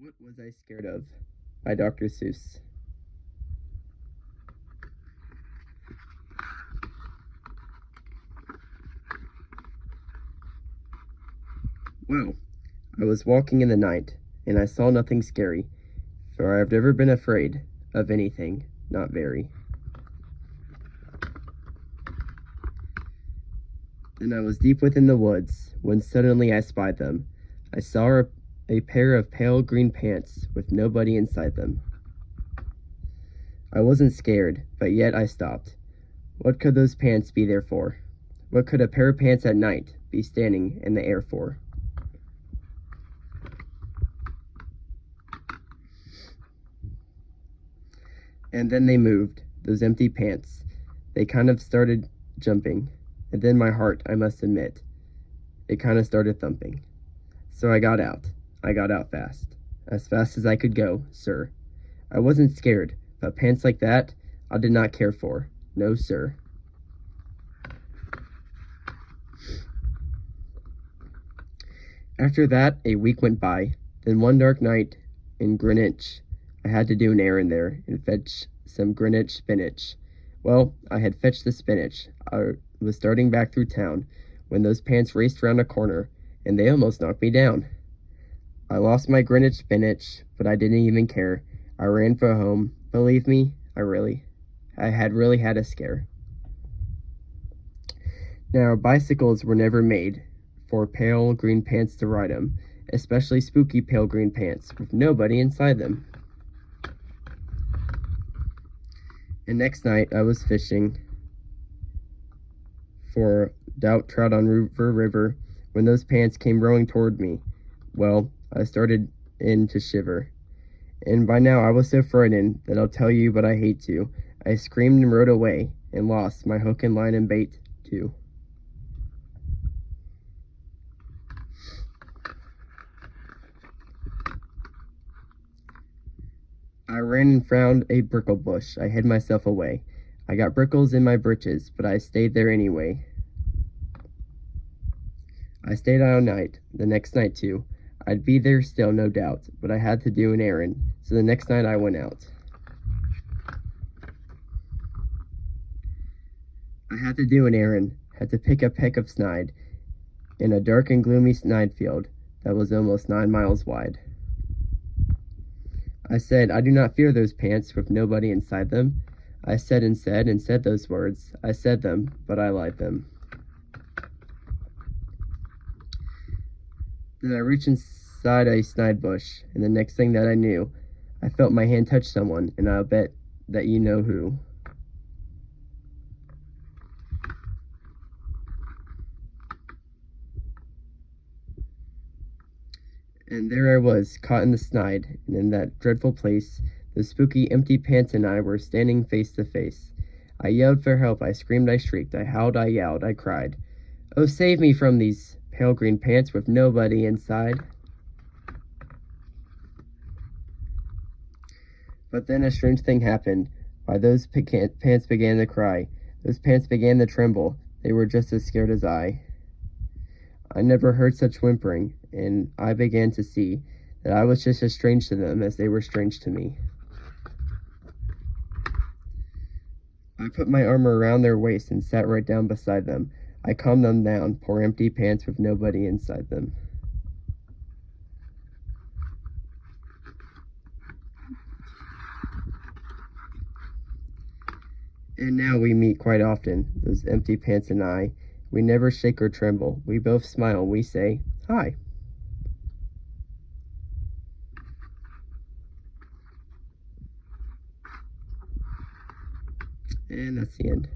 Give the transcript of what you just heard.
What Was I Scared Of? By Dr. Seuss. Well, I was walking in the night, and I saw nothing scary, for I have never been afraid of anything, not very. Then I was deep within the woods, when suddenly I spied them. I saw a pair of pale green pants with nobody inside them. I wasn't scared, but yet I stopped. What could those pants be there for? What could a pair of pants at night be standing in the air for? And then they moved, those empty pants. They kind of started jumping. And then my heart, I must admit, it kind of started thumping. So I got out. I got out fast. As fast as I could go, sir. I wasn't scared, but pants like that, I did not care for. No, sir. After that, a week went by. Then one dark night in Greenwich, I had to do an errand there and fetch some Greenwich spinach. Well, I had fetched the spinach. I was starting back through town when those pants raced round a corner, and they almost knocked me down. I lost my Greenwich spinach, but I didn't even care. I ran for home. Believe me, I had really had a scare. Now, bicycles were never made for pale green pants to ride 'em, especially spooky pale green pants with nobody inside them. And next night I was fishing for doubt trout on River River when those pants came rowing toward me. Well, I started in to shiver. And by now I was so frightened that I'll tell you, but I hate to. I screamed and rode away and lost my hook and line and bait too. I ran and found a brickle bush. I hid myself away. I got brickles in my britches, but I stayed there anyway. I stayed all night, the next night too. I'd be there still, no doubt, but I had to do an errand, so the next night I went out. I had to do an errand, had to pick a peck of snide in a dark and gloomy snide field that was almost 9 miles wide. I said, I do not fear those pants with nobody inside them. I said and said and said those words. I said them, but I lied them. Then I reached inside a snide bush, and the next thing that I knew, I felt my hand touch someone, and I'll bet that you know who. And there I was, caught in the snide, and in that dreadful place, those spooky empty pants and I were standing face to face. I yelled for help, I screamed, I shrieked, I howled, I yelled, I cried. Oh, save me from these pale green pants with nobody inside. But then a strange thing happened. Why, those pants began to cry. Those pants began to tremble. They were just as scared as I. I never heard such whimpering, and I began to see that I was just as strange to them as they were strange to me. I put my arm around their waist and sat right down beside them. I calmed them down, poor empty pants with nobody inside them. And now we meet quite often, those empty pants and I. We never shake or tremble. We both smile. We say, hi. And that's the end.